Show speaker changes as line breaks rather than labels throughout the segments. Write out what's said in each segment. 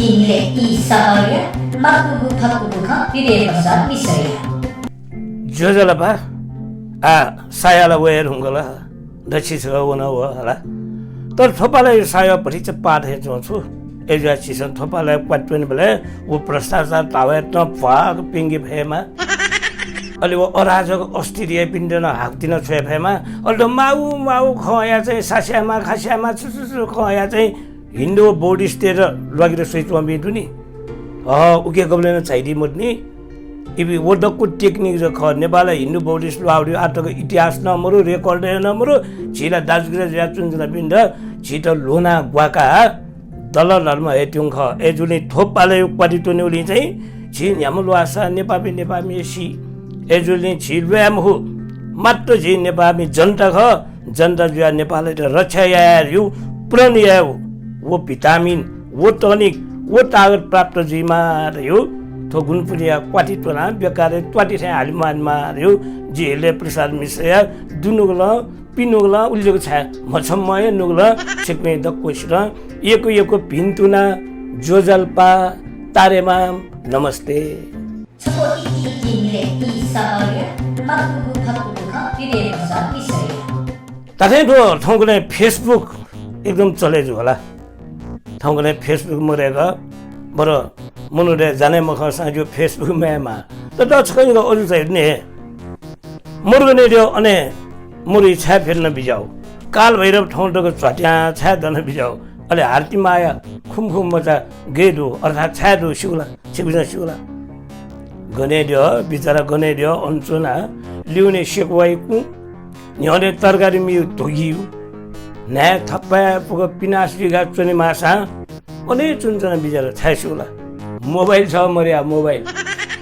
dinle Isa'yı makbubu pakbubu kan bir pasal misaya.
Jojala ba saya la we rungala dachi sa wona wala tar thopala saya bari cha pa the jo chu eja chisan thopala kwatwen bele wo prasasa tawe to pa pingi phema ali wo orajo Australia पिण्डन हाक्दिन छोए फेमा अल्टो माउ खया चाहिँ सास्यामा खास्यामा चुचु खया चाहिँ हिन्दू बोडिस्टेर लगेर सोइचो बिन्दु नि उके गब्लेन चाहिदी मुद्नी इबि वडको टेक्निक र ख नेपाल हिन्दू बोडिस्ट लाउडी आटको इतिहास नमरु रेकर्ड नमरु छिला दाजगिरा ज्या चुन्जना बिन्द छिट लोना ग्वाका दललरमा हेट्युङ ख एजुले थोपाले पटि टुनेउली चाहिँ छि न्यामु लवासा नेपामी सी एजुले छिलव्याम हो मात्र झि नेपाली जनता ख जनता जुया नेपालले रक्षा यायु प्रणिया वो भिटामिन वो टनिक वो तागत प्राप्त जिमा रह्यो थो गुणपुरिया क्वाटी टोना बेकारे क्वाटी थे हालिमानमा रह्यो जिले प्रसाद मिश्र दुनुगल पिनुगल उल्लेको छ मछमय नुगल छिक्मे दक्कोसिर एको भिन्तुना जोजल्पा तारेमा नमस्ते ताथै ठाउँको फेसबुक एकदम चलेजु होला ठाउँको फेसबुक मरेको बरु मुनुले जाने मख साँझो फेसबुक म्यामा त दक्षको अरू चाहिँ ने मुर्गने त्यो अने मुरी छ्या फेर्न बिजाउ काल भैरव ठाउँ टको छट्या छ्या दन बिजाउ अहिले हार्ती माया खुमखुम मचा गेडु अर्थात् छ्यादु सिउला गने दियो बिचरा गने दियो अन्चुना लिउने सेकवाइकु न्याउने तरकारी मिउ धोगियो न्या थप्पा पुग पिनास बिगा चुने मासा अने चुनचना बिचरा छाइसुला मोबाइल छ मर्या मोबाइल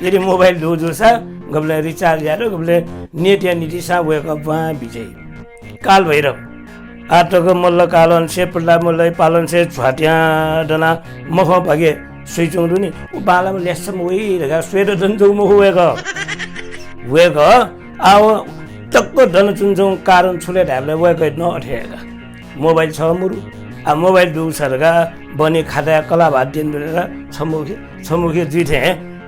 यदि मोबाइल धोजुसा गबले रिचार्ज यारो गबले नेट या निटिसा वेक वा बिजय काल भैरव आटको मल्ल कालन से पुल्ला मल्लै पालन से छ्वाट्या दना मख भागे सुइचुङदु नि बालामा लेसम वेगा स्वेद दन्जौ म वेग आव टक्क धन चुन्छौ कारण छुले ढाबले वेग न अठेगा मोबाइल छ मुरु मोबाइल दुसरगा बने खाता कला भाद्यन बेला छमुखी जिथे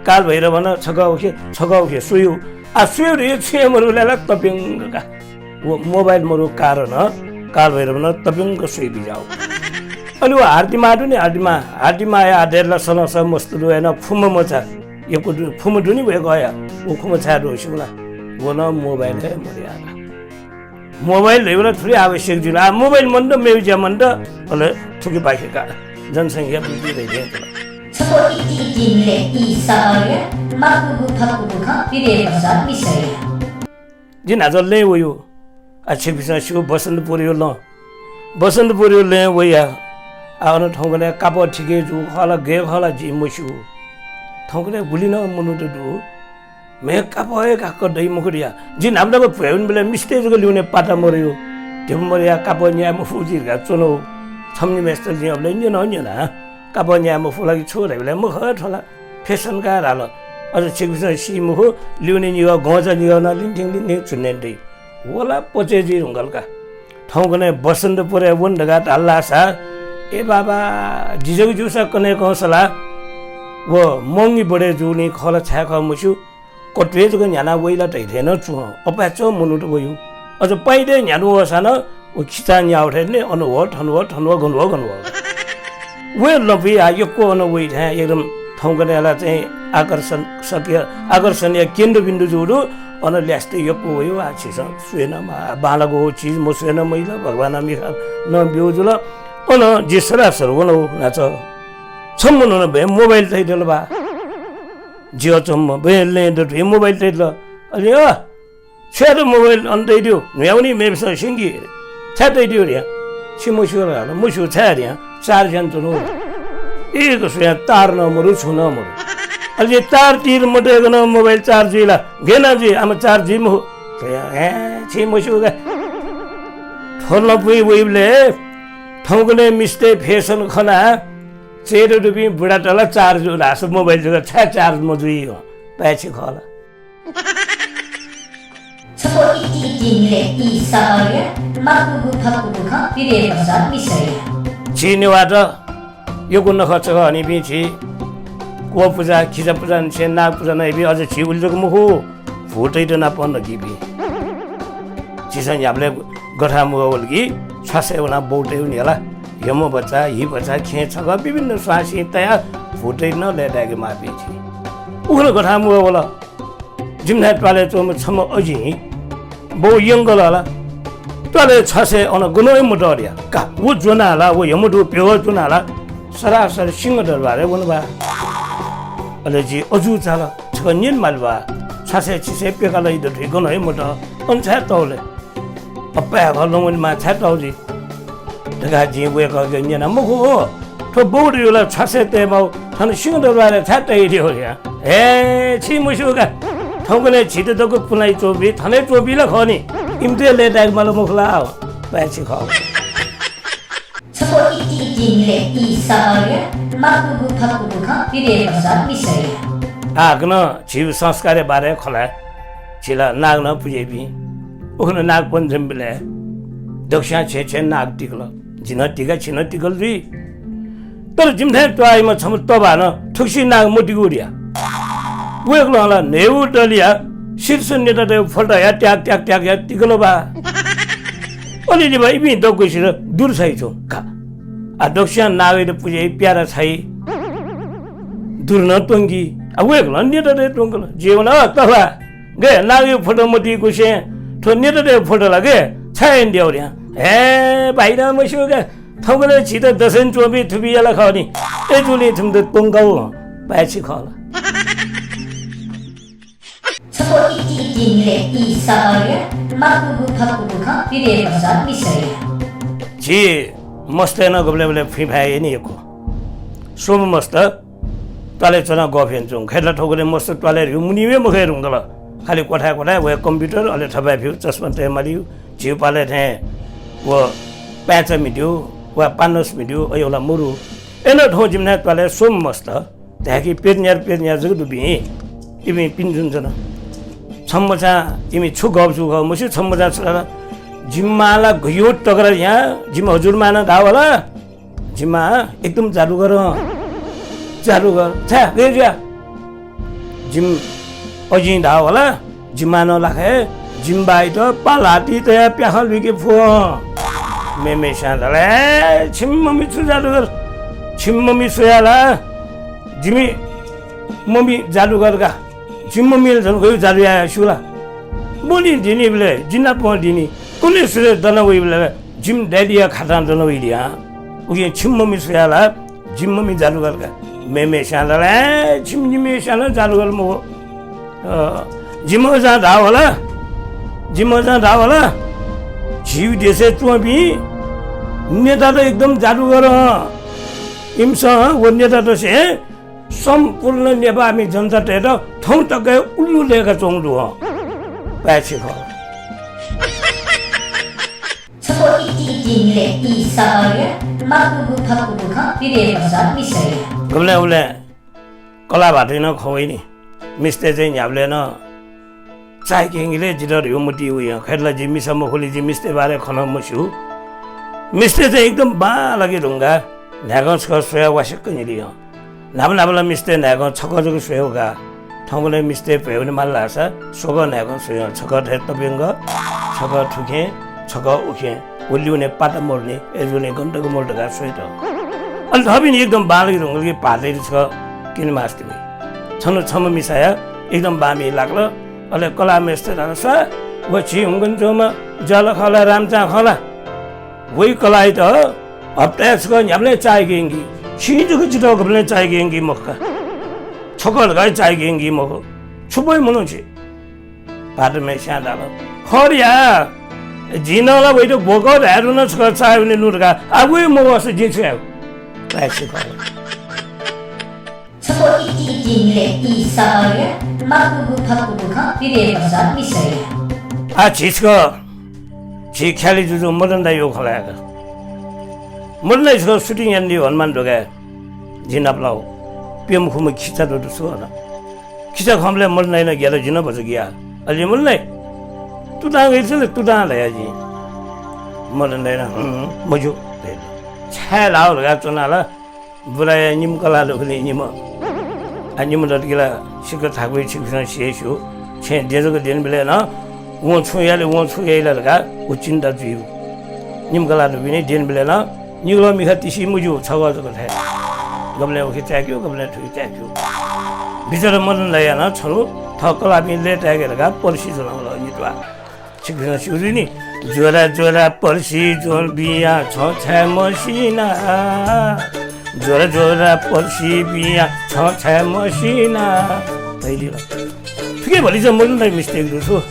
काल भैरव न छगाउखे सुयु सुयु रे छे मरुले तपिङका वो मोबाइल मरु कारण काल भैरव न तपिङको सुइ बिजाउ अनि वो हार्दिमा या आदेरला सनस मस्तु हैन फुम मचा यको फुम दुनी भए गया वो खुम छा रोसिला वो न मोबाइल है मरिया मोबाइल लेवल थोड़ी आवश्यक जुल मोबाइल मन्द मेउजा मन्द अले थुकी बाखेका जनसंख्या बृद्धि भइदिए जिन आजले वयो अच्छे बिसा शिव बसन्त पुर्यो ले वया आउन ठाउँको काप ठिकै जु खला गे खला जि मसु ठाउँको गुलिन मनुदु मे काप काक दै मुखरिया जिन हाम्रो भ्याउन बेला मिस्टेजको ल्याउने पाटा मर्यो त्यो मरिया काप न्या म फुजी गा चुनो छम्नी मेस्टर जि अब ल्याइन न काप न्या म फुलाकी छोरा बेला मुख ठला फेसन का हाल अझ छिकबिस सी मुख ल्याउने नि गजा नि न लिन्थिङ चुन्ने दै होला पचेजी हुंगलका ठाउँको बसन्तपुर वन्डगा हल्ला सा ए बाबा जिजौ जुसा कने कौसला वो मंगी बडे जुनी खला छा ख मुसु कटवेजको न्याना वइला तैथेन छु अपाचो मुनुट वयु अझ पाइदे न्यानु वसान ओ खिचा न्या उठेने अनुभव ठनव गन्व वे लबी आयोको अन वइ था एकदम ठाउँकोनेला चाहिँ आकर्षणीय केन्द्रबिन्दु जुडु अन ल्यास्ते यको वयु आछिस सुएनमा बालाको चीज म सुएन मैला भगवान मिखा न बिउजुल अन जिसरा सरवनो नाच सम्मन न भे मोबाइल तैदल बा जियो चम्म बेले द मोबाइल तैदल अनि छेर मोबाइल अन्दै दियो न्याउनी मेस सिंगी छातै दियो रे छिमोसुरा मुसु छारिया चार जन चलो एक सुया तार न मरु छुन मरु अलि तार तीर मटे गन मोबाइल चार्ज जिला गेना जी आम चार्ज जिम हो छिमोसुगा थोरला पुइ वइले ठाउँको मिस्टे फेसन खना चेरो रुपी बुढा टला चार्ज रास मोबाइल जुगा छा चार्ज मजुई हो पैसे खला
चिनेबाट
有个那个这个你比起国不在，其实不在，现那不在那边，而且起为这个么好，负责的那帮的几边，其实也不来个他么个个，查些我那包的有你了，要么不在，一不在，看这个别别的刷新，大家负责那来那个嘛边去，我那个他么个了，今天抓来做么什么恶心，不应个了。抓来查些，我那个那也没着的，嘎，我做哪了？我也没做，别个做哪了？是啦是新个的吧？来我那吧，那就我做咋了？这个人嘛吧，查些其实别个了一堆推个那也没着，俺才到了，我白个弄我嘛才到的，这个结果个个人那么好，他包的有了查些对吧？他那新的来了才对一条的，哎，起没修个，他过来起的这个本来作弊，他来作弊了可呢。因对来带个马路木拉，白起考。
저거 이띠이띠니래 이사하게 막구구 박구구가 비례박사 미사야.
그는 집 संस्कार의 말에 콜라. 지라 나그나 부제비. 오늘 나쁜 점빌래. 덕시한 제체 나 띠글러. 지나 띠가 지나 띠글리. 떨어짐 될 아이면 참 떠봐나 특시 나 못 띠구리야. 왜 그러나 내우들이야. 실수내다 대고 폴다야 띠악띠악띠악야 띠글러봐. 어디 봐 이미 덕고 싫어 누르 사이 좀 가. 덕시한 나외도 부제 삐아라 사이. 누르나 똥기. 왜 그런 내다 대고 똥글. 지원아 떠봐. 그 나외 폴다 못 띠고 시. 더 내다 대고 폴다라게 차인데 오랴. 바이다 뭐시오가 타고는 지도 더선 좀비 두비야라 가니. 애줄이 좀더 똥가워. 빨치 가라.
저거 이띠이띠니래 이사하게 막구구 박구구가 비례박사 미사야.
지 मस्तेन गबले बले फिफाए नि को सोम मस्त तले चना गफेन जुं खेला ठोगले मस्त तले रुमुनिमे मखे रुंगल खाली कोठा कोठा वे कंप्यूटर अले ठबा फिउ चस्मा ते मलिउ जिउ पाले थे वो पैच मिडियो वा पानस मिडियो अयोला मुरु एन ठो जिमना तले सोम मस्त ताकि पेन्यार जग दुबी इमे पिन्जुन जना छम्मचा इमे छु गफ मुसि छम्मचा छरा जिम्माला गयो टगर यहाँ जिम हजुर माना धावला जिम्मा एकदम चालू गर छा गयो जिम अझै धावला जिम्मा नलाखे जिम बाइट पालाटी त प्याखल बिके फो मेमे सादले छिम्ममी छु चालू गर छिम्ममी सोयाला जिमी मम्मी चालू गरगा छिम्ममी झन गयो चालू या सुला बोली दिनी बले जिन्ना प दिनी कुनै सुरे दन उइले जिम ड्याडिया खाटान दन उइलिया उगे छिम्ममी सुयाला जिम्ममी चालू गरगा मेमे सादले छिम्मी साना चालू गर मो जिमो जा धावला जीव देशे तुबी नेता त एकदम चालू गर इमसा वो नेता त से सम्पूर्ण नेपाली जनता टेर ठौँ टक्कै उल्लु लेका चोङडु हो पाछि ख
저거 이띠이띠니래 이사하게 막구구 박구구가 비례박사 미사야.
गमले उले कला भाटे न खवैनी मिस्ते चाहिँ न्याबले न चाय केङले जिडर यो मुटी उयो खैरला जि मिसम खोली जि मिस्ते बारे खन मसु मिस्ते चाहिँ एकदम बा लागि ढुङ्गा न्यागन छ सोया वासक निलियो नाबला मिस्ते न्यागन छक जग सोयोगा ठाउँले मिस्ते भएउने माल्ला छ सोग न्यागन सोयो छक थे तबेंग छक ठुके छक उखे उल्लिउने पाटा मोर्ने एजुने गण्डको मोर्डका सोइट अनि थबिनी एकदम बालगी ढुङ्गलकी पादै छ किन मास्ति भई छनु छम मिसाया एकदम बामी लाग्लो अले कला मेस्ते रास व छि हुङ्गन जोमा जल खला रामचा खला वही कलाई त हप्तास ग न्याबले चाय गेंगी छिजको जितो गबले चाय गेंगी मक्का छकल गाय चाय गेंगी मक छुबै मनु छि पाटा मे स्यादाल खरिया जिनला वइ त बोको हेरु न छ चाय भने नुरगा आगुइ म वस जिछु पाछि ख
저거 이띠이띠니래 이사하게 막구구 박구구가 비례박사 미사야.
지스거 지 ख्याली जुजु मदनदा यो खलागा मदनदा इसको शूटिंग यान्दी हनुमान ढोगा जिनाप्लाउ पियम खुम खिचा दो सुना खिचा खमले मदनदा न गेला जिना बज गया अलि मदनदा तू ता गइछ तू ता लया जी मदनदा न मजु छे लाउ लगा चनाला बु라야 님 걸라도 그래 님 아니면 어디라 시그 타고 치고선 시에쇼 체 대저거 되는 빌레나 원초야가 우진다 주요 님 걸라도 비네 되는 빌레나 니로 미가 뜻이 무주 저거서 그래 그러면 오케이 짜교 그러면 두 짜교 비저를 먹는 나야나 서로 더 걸라비 레다게가 뻘시서 나올라 니도아 지금 시우리니 조라 뻘시 졸비야 저 잘못이나 조라 뻘시 비야 저 잘못이나 이리라 그게 머리서 먹는 날 미스테이크로서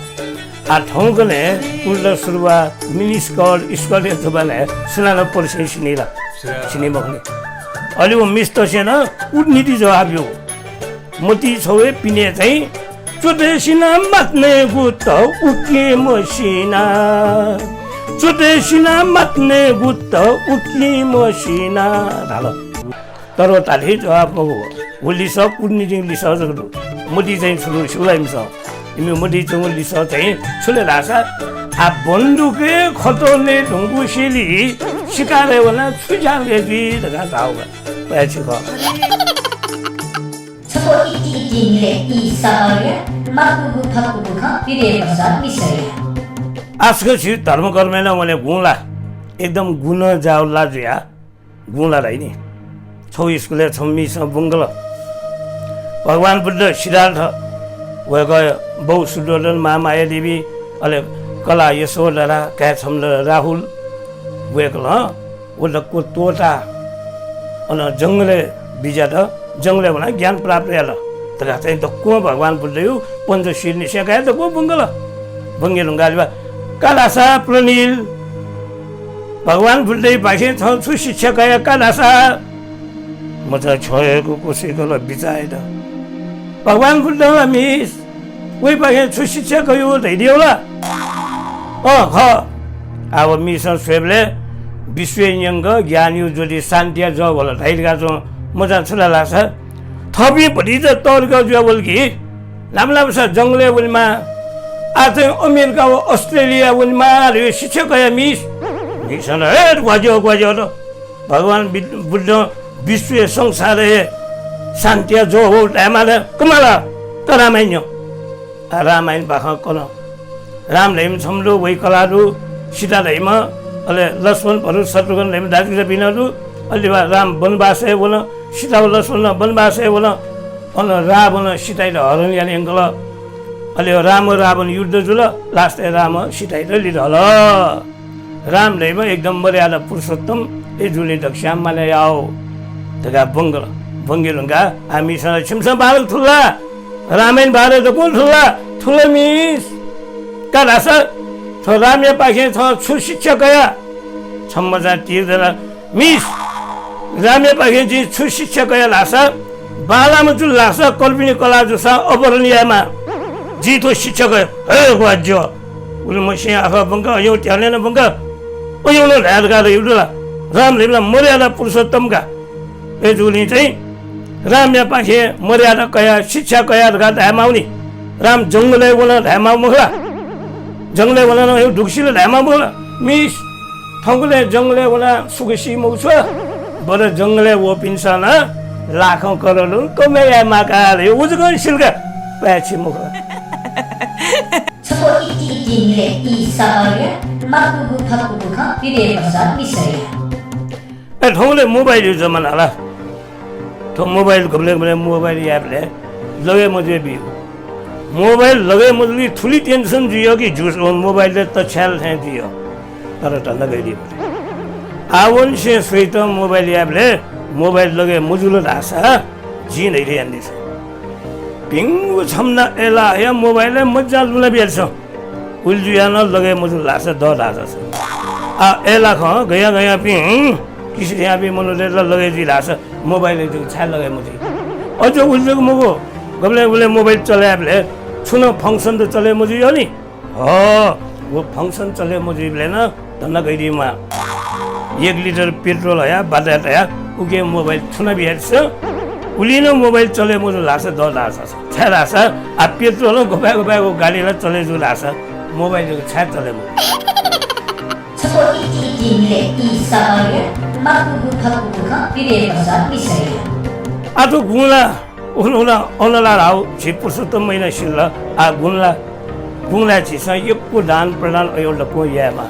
아 통근에 울러스루와 미니스컬 이스컬에 두반에 순환을 뻘시 신이라 신이 먹네 얼리고 미스터시나 우니디 저하비오 모티 소에 비네자이 조대시나 맞네부터 웃기 멋이나 조대시나 맞네부터 웃기 멋이나 달라 따로 딸이 저하고 울리서 우니딩 리서도 모티자이 수로 쇼라임서 이미 모티종을 리서자이 출래라서 아 본두게 거도네 동구실이 시간에 원한 수장되지 내가 나오가 왜 지금
저거 이띠이띠니래 이 사발에 막구구 바꾸구가 비리에 버사 미세야
아스거지 धर्म कर्मेला भने गुणला एकदम गुण जाउला जुया गुणला रहिनी छौ स्कुलले छम्मीसँग बङ्गल भगवान बुद्ध सिद्धार्थ गयो बहु सुदर्शन महामाया देवी अले कला यशोधरा कैछम राहुल वेकल उनको तोता अन जंगले बिजा त जंगले भने ज्ञान प्राप्त याल तर चाहिँ त को भगवान बुद्ध यो पञ्चशील निसेका त को बङ्गल बङ्गेलुङ्गाली कालासा प्रणिल भगवान बुद्धै पाखे छु शिक्षा गया कालासा म त छोएको कोसेको बिचाए त भगवान बुद्ध मिस वही पाखे छु शिक्षा गयो धैर्यौला ख अब मिसन स्वेबले विश्वयङ्ग ज्ञानी ज्योति शान्तिया ज होला धैर्यका जो मजा छुला लाग्छ थपी भरि त तर्क जो बोलकी लामलाम छ जंगले बोलमा आज अमेरिका अस्ट्रेलिया बोलमा रे शिक्षा गया मिस मिसन हे गजो त भगवान बुद्ध विश्व संसार शान्तिया जो हो टाइमले कमाला त रामायण बाखा कन राम लेम छम्लो वही कलारु सीता लेम अले लक्ष्मण भरत शत्रुघ्न लेम दाजुले बिनारु अलि राम वनवासै बोल सीता लक्ष्मण वनवासै बोल अन रावण सीता हरण याले अंगल अलि रावण युद्ध जुल लास्ट राम सीता लिड हल राम लेम एकदम मर्यादा पुरुषोत्तम ए जुले दक्षाम माले आओ तगा बंगलुंगा हामीसँग छिमसा बाल ठुला रामायण बारे त कोन ठुला मिस कालास थो राम्य पाखे छ छु शिक्षा गया छम्मजा तिर्दला मिस राम्य पाखे जी छु शिक्षा गया लासा बालामा जुल लासा कल्पिनी कला जुसा अपरणीयमा जी तो शिक्षा गयो हे वाज्य उले मसे आफा बंगा यो ट्यालेन बंगा ओ यो न ढालगा रे युडला राम लेला मर्यादा पुरुषोत्तम का ए जुली चाहिँ राम्य पाखे मर्यादा कया शिक्षा कया गा धामाउनी राम जंगले बोला धामा मुखला जंगले बोला न यो ढुक्सीले धामा बोला मिस ठंगले जंगले बोला सुगसी मुछ बर जंगले वो पिन्सन लाखौं करोडौं कमेया माकाले उजगन सिलका पैछि मुखला
저거 이띠이띠니래 이 사발에 막구구 바꾸구가 비리에 버사 미세야
ए ठंगले मोबाइल जमाना ला तो मोबाइल गमले मोबाइल एपले लगे मुझे भी मोबाइल लगे मुझे थुली टेंशन जियो कि जुस मोबाइल त छ्याल है जियो तर त लगाइदियो आवन से सहित मोबाइल एपले मोबाइल लगे मुजुलो रासा जी नै रे अन्दी छ पिंगु छमना एला या मोबाइल मजा लुला बेल्छ उल्जुया न लगे मुजुलो रासा द रासा छ आ एला ख गया पिङ किसी यहाँ भी मनोले लगे जी रासा मोबाइल छ्याल लगे मुझे अझ उल्जुको मगो गमले मोबाइल चले आपले छुनो फंक्शन तो चले मुझे हो नि वो फंक्शन चले मुझे ना धन्ना गइदिमा 1 लिटर पेट्रोल है बाटा है उके मोबाइल छुना बिहार्छ उलिनो मोबाइल चले मुझे लासा द लासा छ लासा आ पेट्रोल गबाको गाडीला चले जो लासा मोबाइल छ्या चले
저거 이진일의 이사마리아 막부부 박부부가 비례해서 미사일
아또 오늘라라고 집부서도 뭐이나 실라 군라 지사 입고 단 प्रधान अयोलको यामा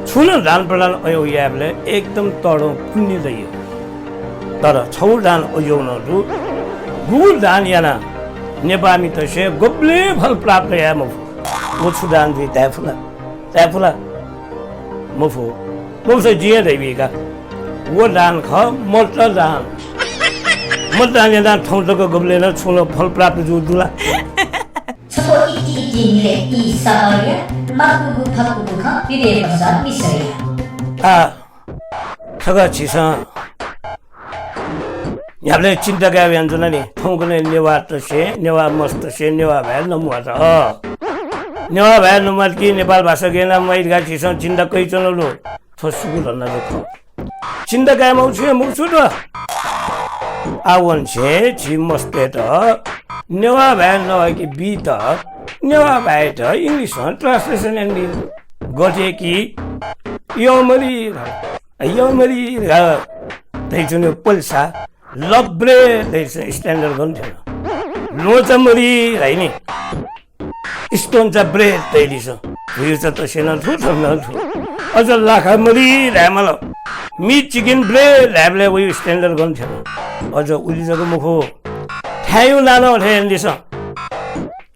छुन दान प्रधान अयो याबले एकदम तडो पुण्य दैयो तर छौ दान अयोनहरु गुल दान याना नेपामी तसे गोब्ले फल प्राप्त याम वो छुदान दि त्याफुला मुफो जिए दैबिका वो दान ख मत दान याना ठौटको गोब्ले न छुन फल प्राप्त जुदुला
छको 이진일의 이사마리아 막부부 박부부가 비례해서 미사일
저가 지상 याबले चिंता क्या व्यंजन नहीं ठोंकने नेवा तसे नेवा मस्त तसे नेवा भए नमुआ त नेवा भए नमुआ कि नेपाल भाषा के नाम मैद गा चिसन चिंता कोही चललो थसुगु रन रुख चिंता क्या मुछु त आवन छे छि मस्ते त नेवा भए नभए कि बी त नेवा भए त इंग्लिशमा ट्रान्सलेसन एन्डी गटे कि योमरी दैजुने पल्सा लब्रे दैसे स्ट्यान्डर्ड गन्थ्यो लोचमरी हैन स्टोनचा ब्रेड दैलिस भुइछ त सेन थु अझ लाखामरी ल्यामल मिट चिकन ब्रेड ल्याबले उयो स्ट्यान्डर्ड गन्थ्यो अझ उलिजको मुखो ठ्यायु नानो ठ्यान्दिस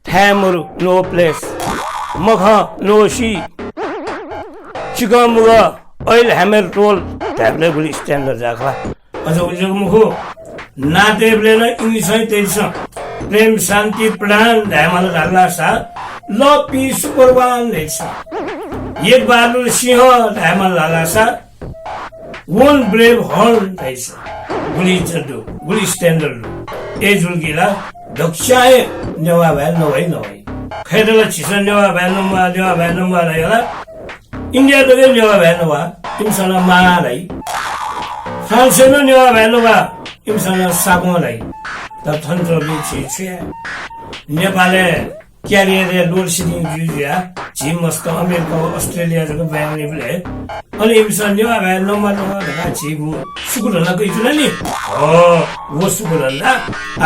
ठ्यामरु नो प्लेस मख नो सी चिकन मुग ऑयल हैमर रोल ल्याबले गुली स्ट्यान्डर्ड जाखला अझ उलिजको मुखो नादेवले न इंग्लिश तेइस प्रेम शान्ति प्रधान ल्यामल धाला सा ल पी सुपरवान लेछ एक बहादुर सिंह ल्यामल धाला सा वन ब्रेव हर्न दैछ गुली स्ट्यान्डर्ड ए जुल्गिला दक्षाए नेवा भए नभई खैरला छिसन नेवा भए नम्बा रहेला इन्डिया दगे नेवा भए नभा तिमसँग मारै फ्रान्समा नेवा भए नभा तिमसँग सागोलाई त थन्त्रोले छिछे नेपालले क्यारियर लोड सिडिङ जुजिया झिम मस्को अमेरिका अस्ट्रेलिया जको ब्याङ्कले बोले अनि इमसँग नेवा भए नम्बा ढका छिगु सुकुलनको इजुला नि वो सुकुलला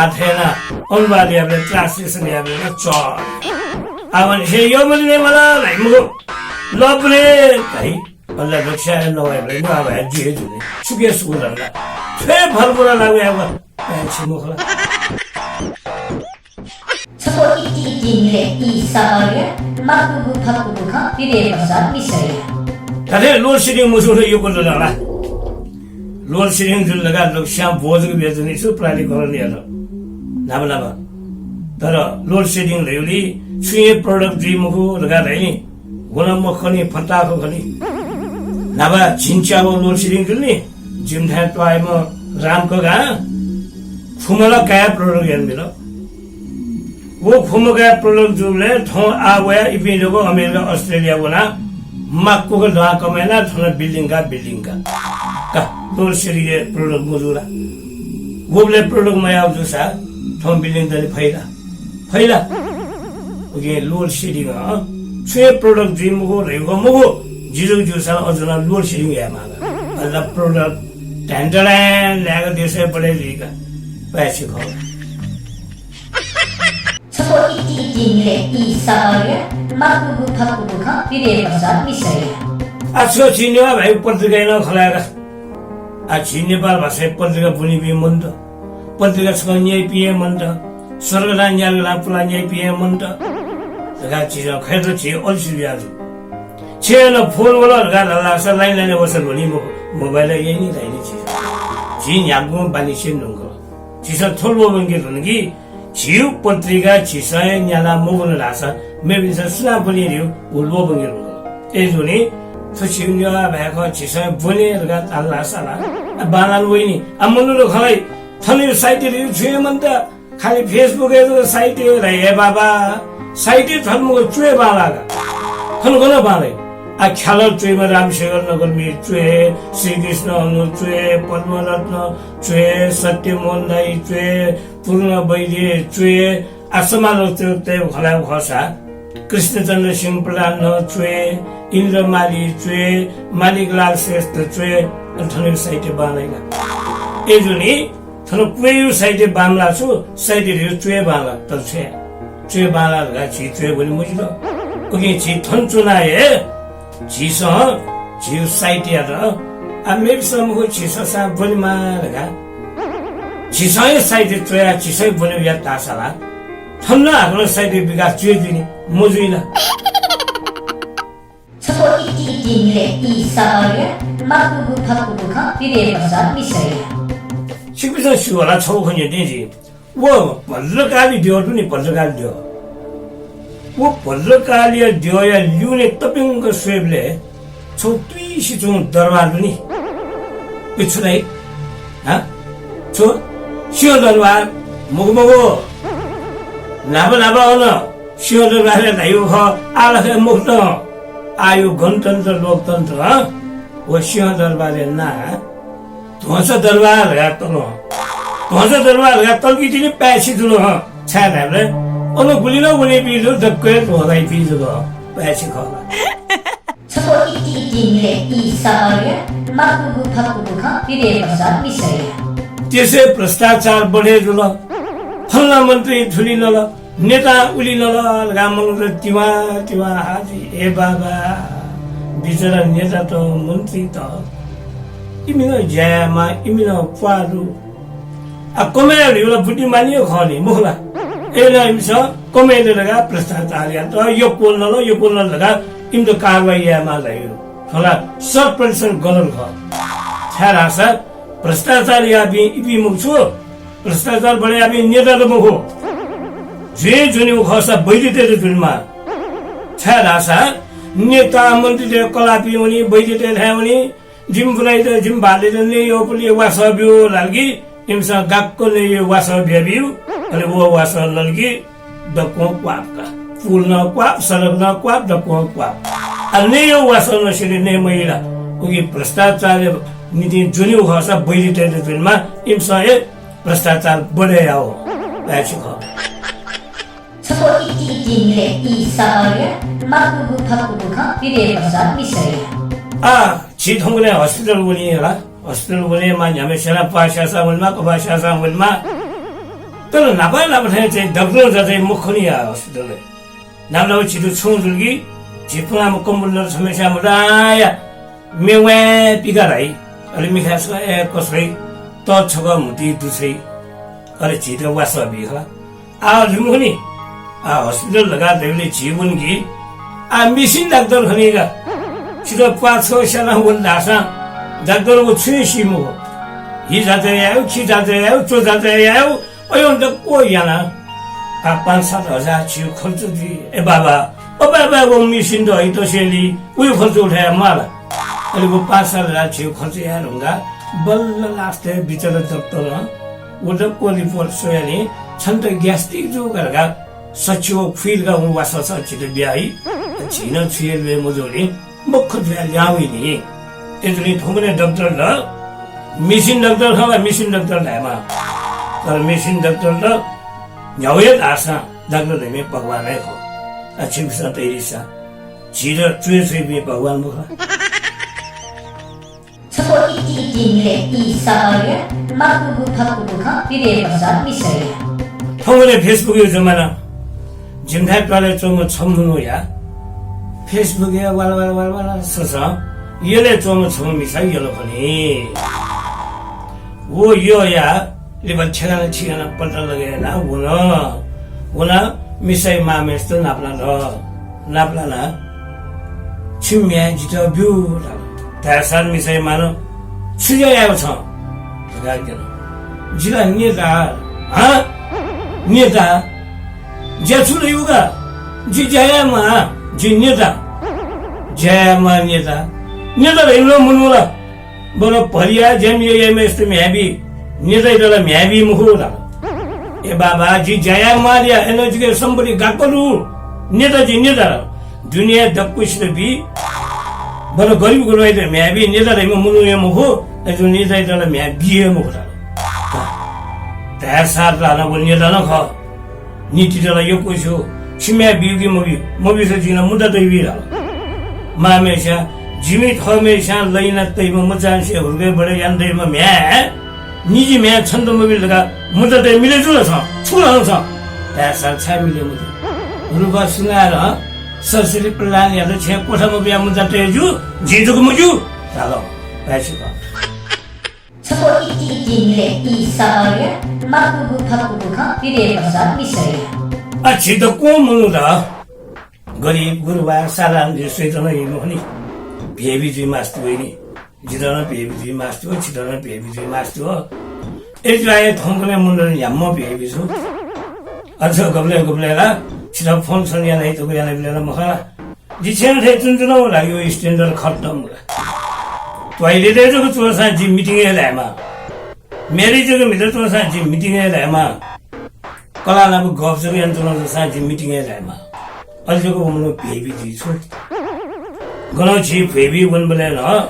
आथेना अनुवादले ट्रान्सलेसन याबले च आवन हे यो मैले मलाई मुगो लब्रे है अल्लाह रक्षा नभए भने नभए भए जुए सुके सुकुलला छे फलपुरा लाग्यो अब छिमुखला
छको 이진일의 이사마리아 막부부 박부부가 비례해서 미사일
다들 로시링 무소로 요거를 알아 로시링 줄다가 럭샤 보즈고 베즈니 수프라리 거는이야 나바나바 तर लोड सेडिङ ल्याउली सुए प्रोडक्ट दिमुखु लगा दैनी गोलम मखनी फटाको खनी नभा छिन्च्याबो लोड सेडिङ दिल्नी जिमथा टवाइम रामको गा फुमला काय प्रोडक्ट हेर्न मिलो वो फुमगा प्रोडक्ट जुले ठौ आवया इपिलोको अमेरिका अस्ट्रेलिया बोला माक्को को धा कमेना थना बिल्डिङ का का लोड सेडिङ प्रोडक्ट मुजुरा गोबले प्रोडक्ट मया जुसा ठौ बिल्डिङ दले फैला ओके लोड सेडिङ छे प्रोडक्ट जिमको रेगो मगो जिरो जुसा अजुना लोड सेडिङ या मागा अल्ला प्रोडक्ट टेन्टलान ल्यागा देशे पढे लिगा पैसे खो
छको 이진일의 이사마리아 막부부 박부부가 비례해서 미사일
आछो छिनेवा भाइ पत्रिका न खलाएका आ छिनेपाल भाषा पत्रिका बुनि बि मन्त पत्रिका छ न्याय पिए मन्त स्वर्गला न्यालला पुला न्याय पिए मन्त जगा चिज खैर छि अल्सियाजु छेन फोन वाला गाला लासा लाइन वसन भनि मोबाइल यही नि राइनि छि जि न्यागु बानि सिन नंग छिस थोलबो बंगे रनगी छिउ पत्रिका छिसय न्याला मोबन लासा मेबि सुना पनि रिउ उल्बो बंगे रंग ए जुनि थसिन्या भएको छिसय बोले रगा ताला साला बालान वइनी अमनुलो खलै थनि साइट रिउ छुए मन्त खाली फेसबुक ए साइट रे बाबा साइट थन्मु चुए बालागा थन्गन बाले आ ख्याल चुएमा रामशेखर नगरमी चुए श्रीकृष्ण अनु चुए पद्मरत्न चुए सत्यमोहन दाई चुए पूर्ण वैद्य चुए आसमालो चुए खलाउ खसा कृष्णचन्द्र सिंह प्रधान चुए इन्द्रमाली चुए मालिकलाल श्रेष्ठ चुए ठनु साहित्य बाँदैला ए जुनी ठनु कुयु साहित्य बाँला छु साहित्य चुए बाँला तर चुए बाँला छि चुए बोली मुजिलो ओके छि थन चुनाए छिस छिउ साहित्य र आमेर समूह छिस सा बोली मारगा छिसै साहित्य चुया छिसै बोली या तासाला ठन्ना हाम्रो साहित्य विकास चुए दिने मुजुइला
छको इति निले इ सार्य माकुगु फाकुगु ख पिरे पसा मिसैया
सिपिसा सुला छौ खन्य दिजी वो भद्रकाली दियो नि भद्रकाली दियो वो भद्रकाली दियो या ल्युने तपिङ स्वेबले छौ तुइसी छु दरबार पनि पिछुलाई ह छौ सियो दरबार मुगमगो नाबा न सियो दरबार लायो ख आलखे मुक्त आयो गणतन्त्र लोकतन्त्र वो सिंह दरबार ना ध्वंस दरबार है तलो ध्वंस दरबार है तल की चीज़ पैसे जुलो हाँ छह टाइम उन्हें गुली ना गुली पी लो धक्के तो हराई पी जुलो पैसे खाओ
छको इति निले इ सार्य माकुगु फाकुगु ख पिरे पसा मिसैया
जैसे भ्रष्टाचार बढ़े जुलो फलना मंत्री झुली लो नेता उली लो रामन तिवा तिवा हाजी ए बाबा बिचरा नेता तो मंत्री तो इमिनो जयमा इमिनो पारू आ कमेर योला बुटी मानियो खनी मुखला एला इमस कमेर लगा भ्रष्टाचार या तो यो कोन लगा इमदो कारवाही या मा लायो थोला 100% गलत ख छारा सर भ्रष्टाचार या बि इबि मुछु भ्रष्टाचार बढे अबि नेता त मुखो जे जुनि खसा बैदिते जुनमा छारा सर नेता मन्त्री कलापी हुने बैदिते थाउने जिम बुनाइ त जिम भाले ने यो पुलि वासबियो लागी इमसा गाक्को ने यो वासबियो अनि वो वास लगी दको क्वापका पुल न क्वाप सडक न क्वाप दको क्वाप अनि यो वास नसिने ने महिला उगी भ्रष्टाचार नीति जुनि खसा बैदिते जुनमा इमसा ए भ्रष्टाचार बढे आओ पैसे ख
छको इति निले इ सार्य माकुगु फाकुगु ख पिरे पसा मिसैया
छि थोंगले हस्पिटल बोली होला हस्पिटल बोले मा न्यामे सेना पाशासा बोलमा कबाशासा बोलमा तर नापा थे चाहिँ डक्टर चाहिँ मुखनी आ हस्पिटल नामला छिटो छुजुलगी छिपुना कम्पुटर समस्या मुदाया मेवे पिगाराई अलि मिखास ए कसै त छग मुटी दुसै अरे छिटो वासबी होला आ लिमुनी हस्पिटल लगा देले जीवनगी मिसिन डाक्टर खनिगा छिटो 5-6 साना बोल दासा डाक्टर को छुसी मो हि जाते आयो खि जाते आयो चो जाते आयो अयो त को याना 5-7 हजार छिउ खर्च दि ए बाबा ओ बाबा वो मिसिन दो इ तो सेली उयो खर्च उठाए माला अनि वो 5-7 हजार छिउ खर्च यार हुँगा बल्ल लास्ट बिचरा डाक्टर वो त को रिपोर्ट सोयानी छन्त ग्यास्ट्रिक जो गरगा सचिव फिलगा उ वासा छिटो बियाई छिन छिएले मजोली मुख जुया ल्याउँ नि यसरी ठुङ्ने डाक्टर ल मिसिन डाक्टर खला मिसिन डाक्टर ल्यामा तर मिसिन डाक्टर ल न्याउए आशा डाक्टर ले भगवान है हो अच्छी विषय तैरिसा छिर चुए चुए भी भगवान मुख
छको इति निले इ सार्य माकुगु फाकुगु ख पिरे पसा मिसैया
ठुङ्ने फेसबुक यो जमाना जिमथाइ पाले चोङ छम्नु या फेसबुक या वाला सस येले चोङ छम मिसा येलो पनि वो यो या लेबन छेगाना पल्टा लगे ना वना मिसाइ मामेस्तो नाप्ला ना छिम्या जितो बिउ तासान मिसाइ मानो छुया आयो छ गागेन जिला नेता जेछु युगा जी जयमा जी नेता रेलो मुनुला बरो परिया जेम ये मेस्ट म्याबी नेता इदला म्याबी मुखुला ए बाबा जी जया मारिया एनर्जी के somebody गाकलु नेता दुनिया दक्कुस बि बरो गरीब गुरु इदे म्याबी नेता रेम मुनु ये मुखु एजु नेता इदला म्याबी ये मुखुला तार साथ लाना वो नेता न ख नीति दला यो कोइसो 치매 비우기 모비서 지나 무다 되비라 마메샤 지미 터메샤 레이나 때이면 무잔시 우르게 버려 얀데면 매 니지매 천도 모빌가 무다 되 밀어줄어서 출어서 대살 차밀이 무다 우르바 스나라 서스리 플란이야도 제 꼬사 모비야 무다 되주 지도고 뭐주 달로 배시고
서고 있지 일에 이사어야 막구구 바꾸구가 비례버섯 미소야
아 지도 꼬무다 거리 우르바 사람들 쇠전에 이노니 베비지 마스터니 지도는 베비지 마스터 지도는 베비지 마스터 에즈라의 통근의 문을 얌모 베비수 아저 겁래가 지도 폰선이 하나 있고 하나 빌려나 뭐하 지체는 대준주로 라이오 스탠더를 컸던 거야 토일리에 저거 조사 지 미팅에 대마 메리 저거 믿을 조사 지 미팅에 대마 콜라나부 거스리 안토노 조사 지 미팅에 대마 어저거 보면 베비지 소 그러나 지 베비 원벌에는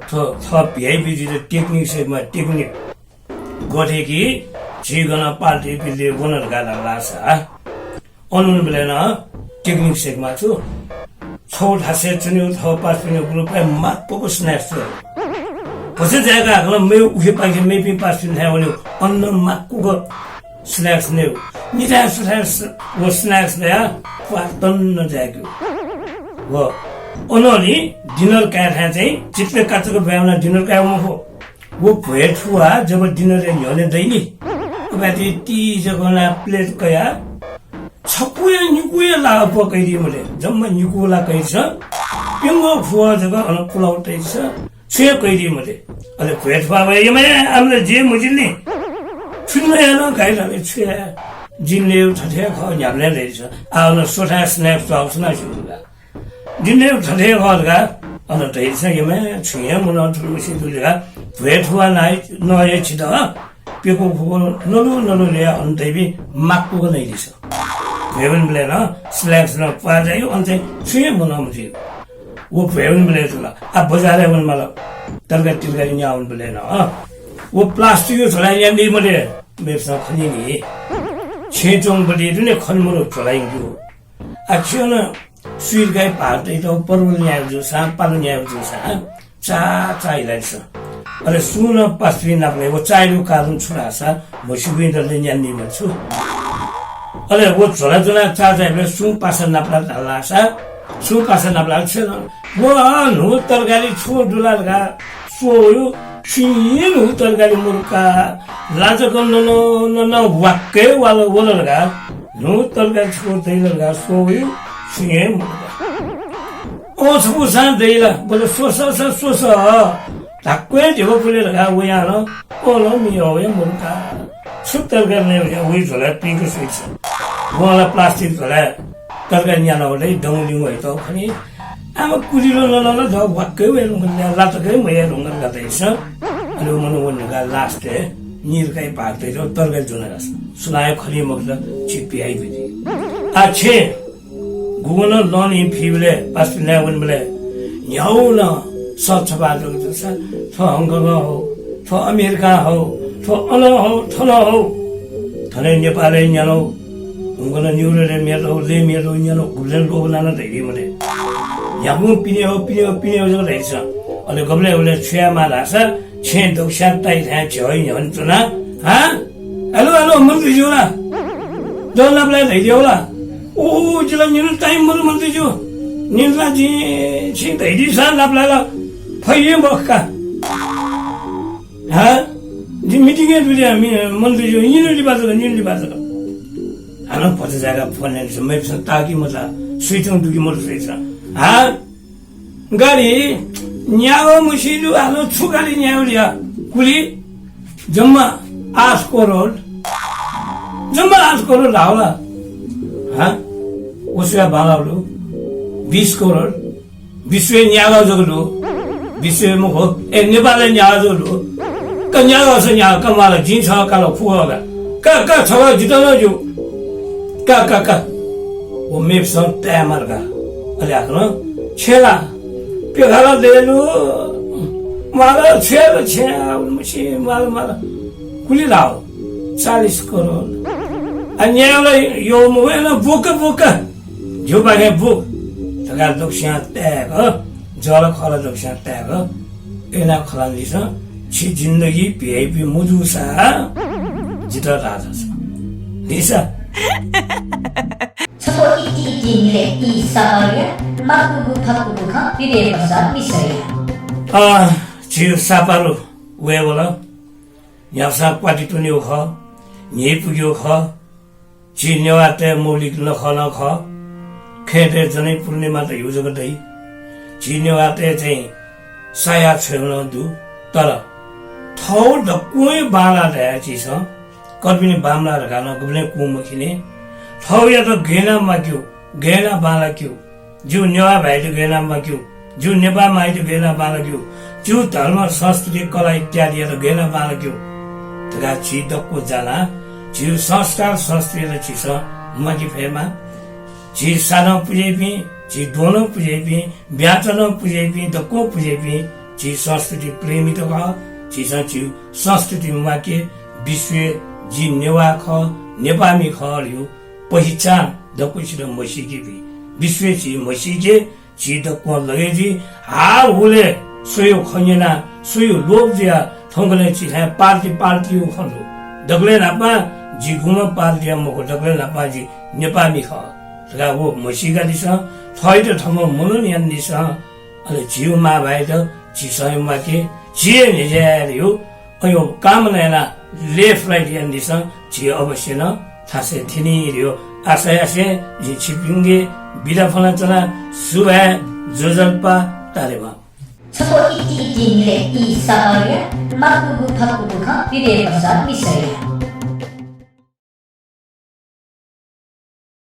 더 베비지의 테크닉스 뭐 테크닉 고데기 지거나 파티 빌리 원을 가달라서 오늘 벌에는 테크닉스 맞죠 서울 다시 전혀 더 빠지는 그룹에 맛보고 스낵스 벌써 제가 그럼 매우 우회방에 매빈 빠지는 해오니 어느 맛보고 스낵스네요 니자 스낵스 뭐 스낵스야 왔던 노자고 뭐 오늘이 디너 까야지 집에 가서 배우는 디너 까야고 뭐 부에투와 저거 디너에 연애되니 그래도 띠 저거나 플레이트 거야 석구에 유구에 나와보 거이리 뭐래 정말 유구라 거이서 병거 부어 저거 어느 쿨아웃 돼 있어 수에 거이리 뭐래 아니 부에투와 왜 이메 아무래 제 뭐질니 춘매는 가이라면 수에 진내우 자체가 냠내 되죠 아우는 소타 스냅스 아웃나 주는가 진내우 자체가 어느 데 있어야면 중요한 문화 들으시 들리가 부에투와 너의 지다 뼈고 부고 너는 언데비 막고가 내리서 배운 블레나 슬랙스나 빠져요 언제 수에 문화무지 वो 배운 블레스나 아 버자래 원 말아 तरगति 냐운 블레나 वो 플라스틱을 돌아야 돼 뭐래 맵사 커니니 최종 블레드네 컨무로 돌아인구 아치오는 수일가에 빠져도 버르냐 주사 빠르냐 주사 자 이랬어 अरे सुन पस्वी नपले वो चाइल्ड कारण छुरासा मोसिबी दलnya नि मछु अरे वो छोरा छोरा चाचाले सु पासा नपला दलासा सु पासा नपला छ वो नु तरकारी छु दुलालगा सोयो छिन नु तरकारी मुर्का लाजको न वाक्के वाला वलगा नु तरकारी छु दैलगा सोयो छिन मुर्का ओ छुसा दैला बोले सोसा 닭고에 저거 불려가 왜야노 올로미오에 뭔가 숫들가네 왜 저래 핑크 스위치 뭐라 플라스틱 저래 तरगनियानोले दौलिङ भइ त पनि आमा कुरिलो नलला द वाक्कै वेलुङ गन्या लातकै मया रुङ गर्दैछ अनि मनो वनगा लास्ट निरकै पार्दै र तरगल जुनास सुनायो खली मग्द चिपिआइ बिदि आछे गुगन लन इन फिबले पासले वनबले याउना सच बाजो जसा थ हङकङ हो थ अमेरिका हो थ अन हो थन हो थने नेपालै न्यानो उंगन न्यूरे मेरो ले मेरो न्यानो गुलन लोनाना दैरि मले याबु पिने जो रहेछ अनि गबले उले छ्यामा लासा छे दोक्सा ताइ था छय हन्छना हा हेलो मन्त्री जो ना दोलाबले दैदियोला ओ जिला निन टाइम मरु मन्त्री जो निनला जी छे दैदि सा लाबला फैये बक्का हा जी मिटिङ दुले हामी मन्त्री जो निनली बाजो आनो पछि जागा फोन समय ताकि मजा स्विचङ दुकी मोटर रहेछ हा गाडी न्याओ मुसिलु आलो छुगाली न्याओ लिया कुली जम्मा 8 करोड लाउला हा उसका बालाउलु 20 करोड विश्व न्याओ जगलु विश्व मुखो ए नेपालले न्याओ जगलु कन्याओ छ न्याओ कमाला जिन्छ कालो फुगा का छवा जितन जो का वो मेप सन तयामरगा अले आखनो छेला पेगाला देलु माला छे मुसी माला कुली लाओ 40 करोड अन्याले यो मोएन बोका जो बागे बुक तका दोक्स्या त्याग जल खला दोक्स्या त्याग एना खला लिस छि जिन्दगी भिआइपी मुजुसा जित राजा छ लिसा
छको इति निले इ सामार्य माकुगु फाकुगु ख विदे पश्चात मिसया
छि सापारु वेबला यासा क्वाटी टुन्यो ख नि पुग्यो ख छि नेवाते मौलिक नखन ख खेते जनै पूर्णिमा त युज गर्दै छि नेवाते चाहिँ साया छेउन दु तर थौ द कोइ बाला दया छि छ कबिने बामला रखान गुबले कुमखिने थौ या त गेना माक्यो गेना बाला क्यो जु नेवा भाइ त गेना माक्यो जु नेपाल माइ त गेना बाला क्यो जु धर्म संस्कृति कला इत्यादि त गेना बाला क्यो तगा छि दक्को जाला छि संस्कार संस्कृति छि छ मकि फेमा छि सानो पुजेपि छि दोनो पुजेपि व्याचन पुजेपि दक्को पुजेपि छि संस्कृति प्रेमी त छि छि संस्कृति माके विश्व जी नेवा ख नेपामी खर्यो पहिचान दक्को छि मसिके भी विश्व छि मसिके छि दक्को लगे जी हाल हुले सोयो खन्यना सोयो लोभ जिया थंगले छि है पार्टी खन्लो दगले नापा जी गुम पार्टी मको दगले नापा जी नेपामी ख तगा वो मसिका दिस थै त थम मनन यान दिस अले जिउ मा भाइ त छि सय माके जिए निजेरियो अयो काम नैना लेफ्ट राइट यान दिस छि अवश्य न थासे थिनी रियो आशय जी छिपिंगे बिदा फला चला सुबह जोजल्पा तारेमा
छको इति निले इ सामार्य माकुगु फाकुगु ख विदे पश्चात मिसया